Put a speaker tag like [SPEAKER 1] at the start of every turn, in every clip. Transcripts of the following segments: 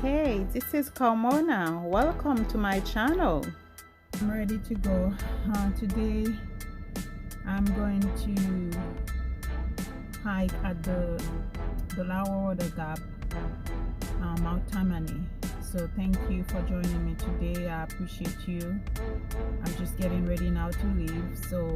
[SPEAKER 1] Hey, this is Carmona. Welcome to my channel. I'm ready to go. Today I'm going to hike at the Delaware Water Gap, Mount Tammany. So thank you for joining me today. I appreciate you. I'm just getting ready now to leave, so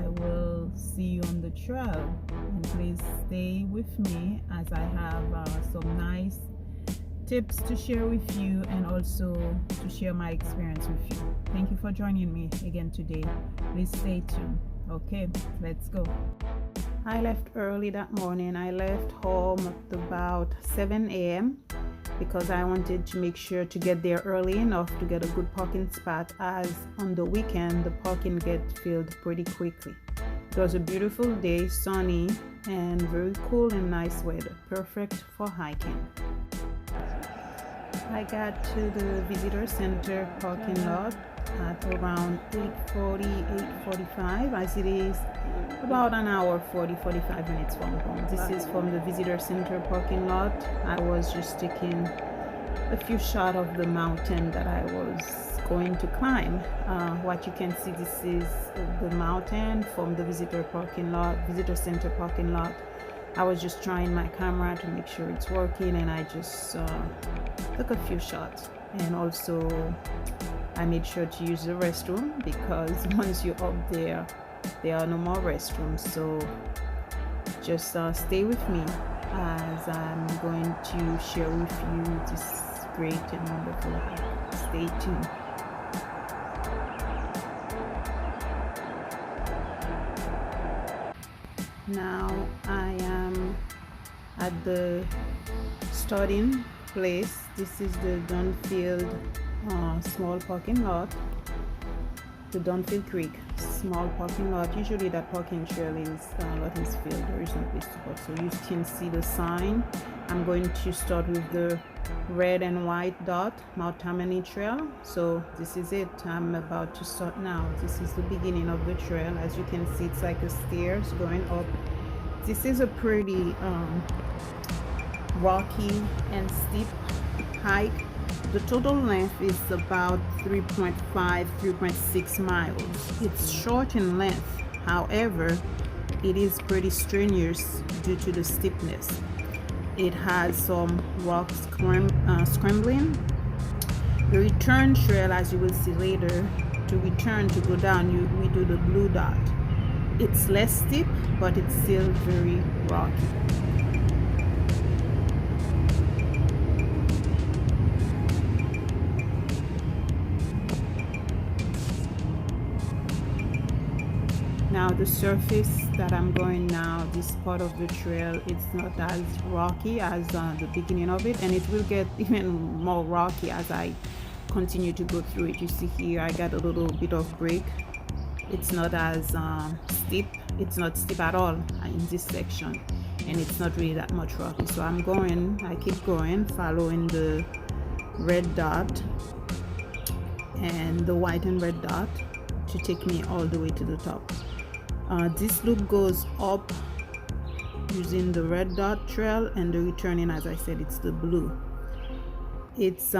[SPEAKER 1] I will see you on the trail. And please stay with me as I have some nice tips to share with you and also to share my experience with you. Thank you for joining me again today. Please stay tuned. Okay, let's go. I left early that morning. I left home at about 7 a.m. because I wanted to make sure to get there early enough to get a good parking spot, as on the weekend the parking gets filled pretty quickly. It was a beautiful day, sunny and very cool and nice weather, perfect for hiking. I got to the visitor center parking lot at around 8:45, as it is about an hour 45 minutes from home. This is from the visitor center parking lot. I was just taking a few shots of the mountain that I was going to climb. What you can see, this is the mountain from the visitor center parking lot. I was just trying my camera to make sure it's working, and I just took a few shots. And also I made sure to use the restroom, because once you're up there are no more restrooms. So just stay with me as I'm going to share with you this great and wonderful hike. Stay tuned. Now I am at the starting place. This is the Dunnfield small parking lot, the Dunnfield Creek small parking lot. Usually that parking trail lot is filled, there is no place to park, so you can see the sign. I'm going to start with the red and white dot, Mount Tammany trail. So this is it. I'm about to start now. This is the beginning of the trail. As you can see, it's like a stairs going up. This is a pretty rocky and steep hike. The total length is about 3.6 miles. It's short in length, however it is pretty strenuous due to the steepness. It has some rock scrambling. The return trail, as you will see later, to go down, we do the blue dot. It's less steep, but it's still very rocky. Now the surface that I'm going now, this part of the trail, it's not as rocky as the beginning of it, and it will get even more rocky as I continue to go through it. You see here I got a little bit of break. It's not as steep. It's not steep at all in this section, and it's not really that much rocky. So I keep going, following the red dot and the white and red dot to take me all the way to the top. This loop goes up using the red dot trail, and the returning, as I said, it's the blue. It's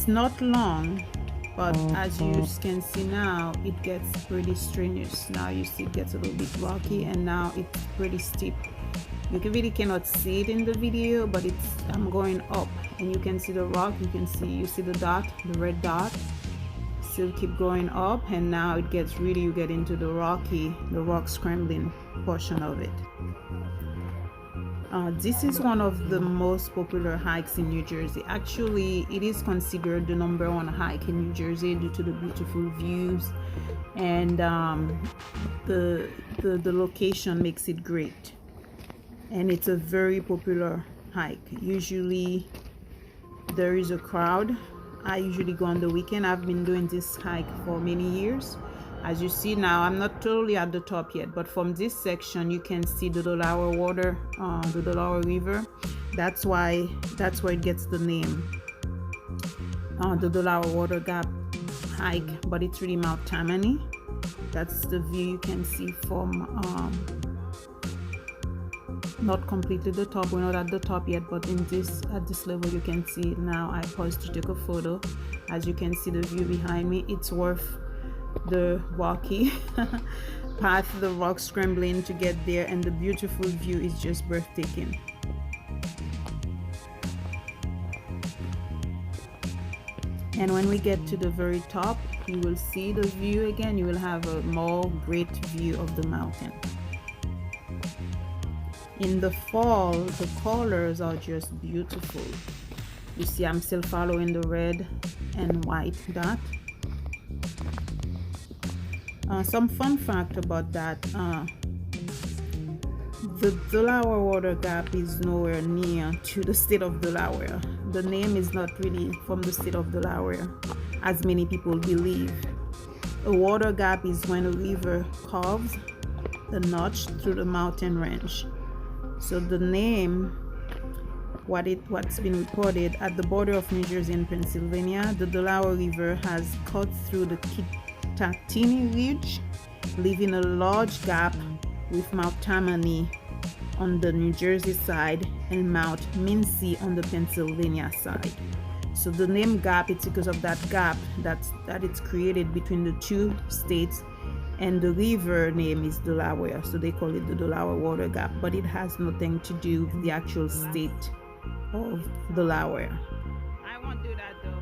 [SPEAKER 1] not long, but as you can see now, it gets pretty strenuous. Now you see it gets a little bit rocky, and now it's pretty steep. You really cannot see it in the video, but I'm going up, and you can see the rock. You see the dot, the red dot. Still keep going up, and now it gets you get into the rock scrambling portion of it. This is one of the most popular hikes in New Jersey. Actually, it is considered the #1 hike in New Jersey due to the beautiful views, and the location makes it great, and it's a very popular hike. Usually there is a crowd. I usually go on the weekend. I've been doing this hike for many years. As you see now, I'm not totally at the top yet, but from this section you can see the Delaware River. That's why it gets the name, the Delaware Water Gap hike, but it's really Mount Tammany. That's the view you can see from not completely the top. We're not at the top yet, but at this level you can see it now. I paused to take a photo. As you can see the view behind me, it's worth the rocky path, the rock scrambling to get there, and the beautiful view is just breathtaking. And when we get to the very top, you will see the view again. You will have a more great view of the mountain. In the fall, the colors are just beautiful. You see, I'm still following the red and white dot. Some fun fact about that, the Delaware Water Gap is nowhere near to the state of Delaware. The name is not really from the state of Delaware, as many people believe. A water gap is when a river carves a notch through the mountain range. So the name, what's been reported at the border of New Jersey and Pennsylvania, the Delaware River has cut through the Kittatinny Ridge, leaving a large gap with Mount Tammany on the New Jersey side and Mount Mincy on the Pennsylvania side. So the name gap, it's because of that gap that it's created between the two states, and the river name is Delaware, so they call it the Delaware Water Gap, but it has nothing to do with the actual state of Delaware. I won't do that though.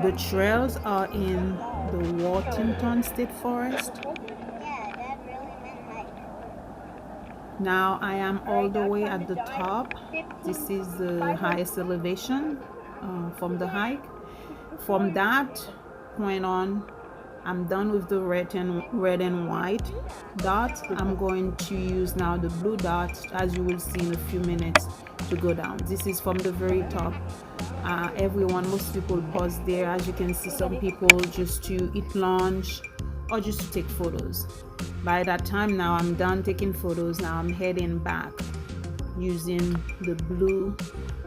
[SPEAKER 1] The trails are in the Washington State Forest. Now I am all the way at the top. This is the highest elevation from the hike. From that point on, I'm done with the red and white dots. I'm going to use now the blue dots, as you will see in a few minutes, to go down. This is from the very top. Most people pause there. As you can see, some people just to eat lunch or just to take photos. By that time now, I'm done taking photos. Now I'm heading back using the blue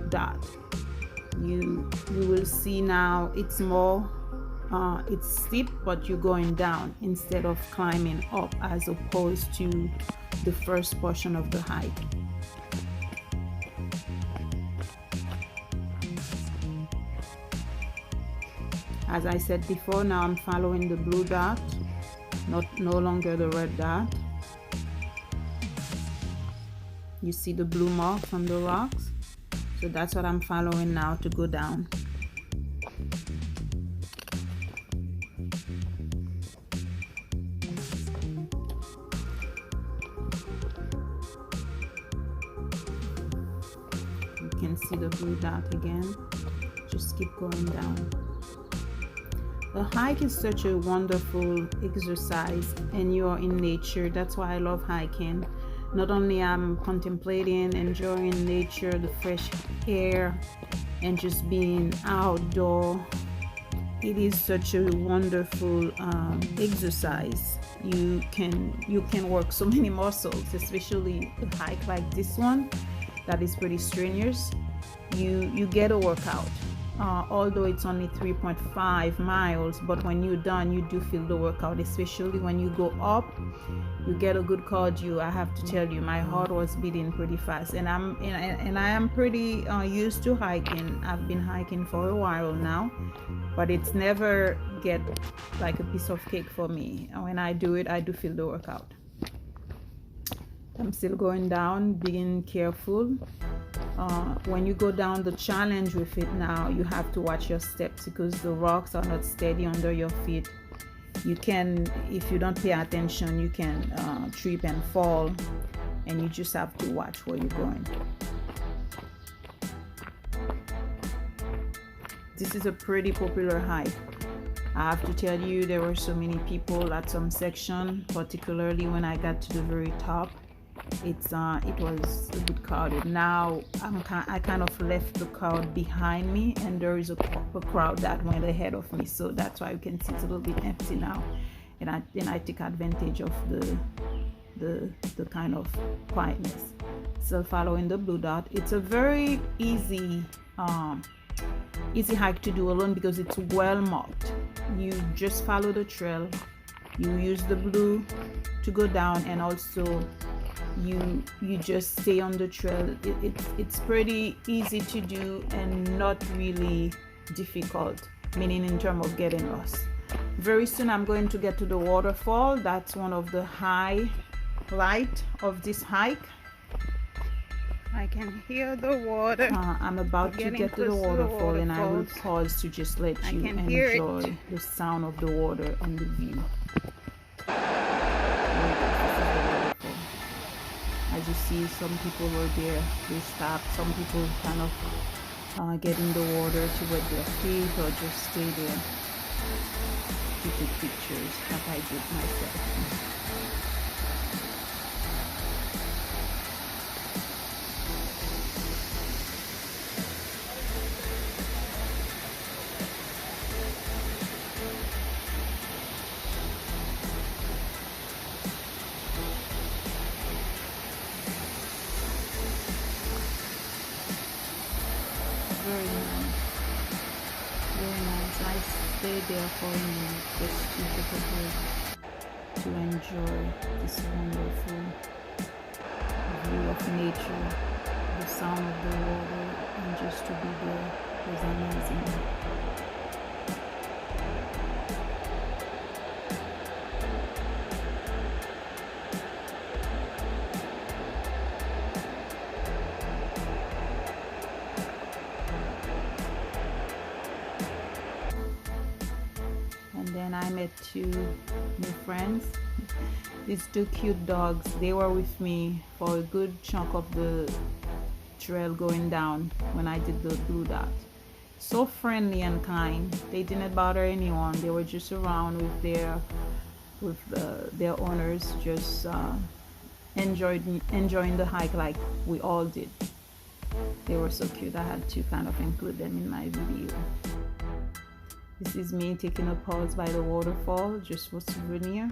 [SPEAKER 1] dot. You will see now it's more it's steep, but you're going down instead of climbing up, as opposed to the first portion of the hike. As I said before, now I'm following the blue dot, no longer the red dot. You see the blue mark on the rocks, so that's what I'm following now to go down. You can see the blue dot again. Just keep going down. The hike is such a wonderful exercise, and you're in nature. That's why I love hiking. Not only I'm contemplating, enjoying nature, the fresh air, and just being outdoor. It is such a wonderful exercise. You can work so many muscles, especially a hike like this one that is pretty strenuous. You get a workout. Although it's only 3.5 miles, but when you're done, you do feel the workout, especially when you go up. You get a good cardio. I have to tell you, my heart was beating pretty fast, and I am pretty used to hiking. I've been hiking for a while now, but it's never get like a piece of cake for me. When I do it, I do feel the workout. I'm still going down, being careful. When you go down, the challenge with it now, you have to watch your steps, because the rocks are not steady under your feet. You can, if you don't pay attention, you can trip and fall, and you just have to watch where you're going. This is a pretty popular hike. I have to tell you, there were so many people at some section, particularly when I got to the very top. It was a bit crowded. Now I kind of left the crowd behind me, and there is a crowd that went ahead of me, so that's why you can see it's a little bit empty now, and I take advantage of the kind of quietness. So following the blue dot, it's a very easy hike to do alone, because it's well marked. You just follow the trail, you use the blue to go down, and also you just stay on the trail. It's pretty easy to do and not really difficult, meaning in terms of getting lost. Very soon I'm going to get to the waterfall. That's one of the highlight of this hike. I can hear the water. I'm about to get to the waterfall, and I will pause to just let you enjoy the sound of the water and the view. As you see, some people were there, they stopped. Some people kind of get in the water to wet their feet or just stay there to take pictures, like I did myself. Very nice. I stayed there for a minute just to take a break, to enjoy this wonderful view of nature, the sound of the water, and just to be there was amazing. Then I met two new friends. These two cute dogs, they were with me for a good chunk of the trail going down when I did the blue dot. So friendly and kind. They didn't bother anyone. They were just around with their owners, just enjoying the hike like we all did. They were so cute. I had to kind of include them in my video. This is me taking a pause by the waterfall just for souvenir.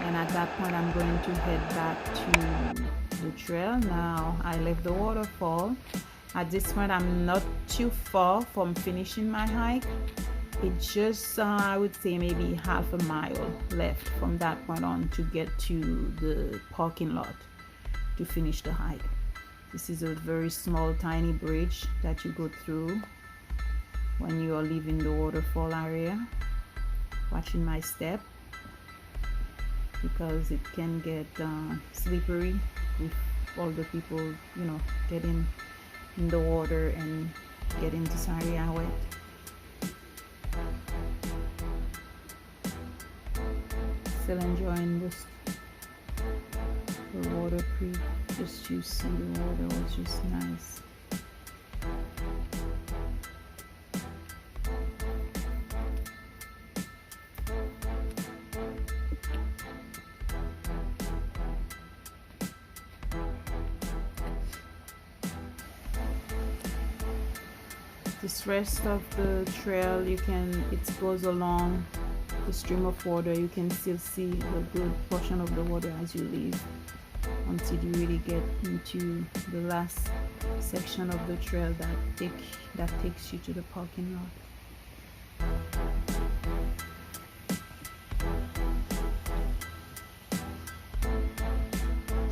[SPEAKER 1] And at that point I'm going to head back to the trail. Now I left the waterfall. At this point I'm not too far from finishing my hike. It's just I would say maybe half a mile left from that point on to get to the parking lot to finish the hike. This is a very small tiny bridge that you go through when you are leaving the waterfall area. Watching my step because it can get slippery with all the people, you know, getting in the water and getting this area wet. Still enjoying the water creek. Just to see the water was just nice. This rest of the trail, it goes along the stream of water. You can still see the good portion of the water as you leave until you really get into the last section of the trail that takes you to the parking lot.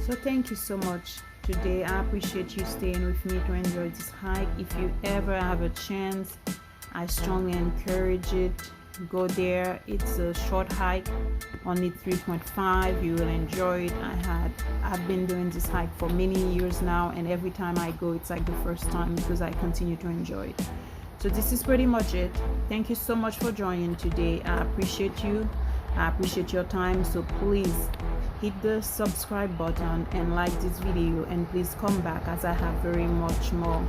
[SPEAKER 1] So thank you so much. Today I appreciate you staying with me to enjoy this hike. If you ever have a chance, I strongly encourage it. Go there. It's a short hike, only 3.5. You will enjoy it. I've been doing this hike for many years now, and every time I go it's like the first time because I continue to enjoy it. So this is pretty much it. Thank you so much for joining today. I appreciate you. I appreciate your time. So please hit the subscribe button and like this video, and please come back as I have very much more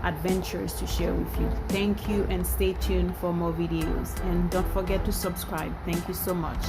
[SPEAKER 1] adventures to share with you. Thank you, and stay tuned for more videos, and don't forget to subscribe. Thank you so much.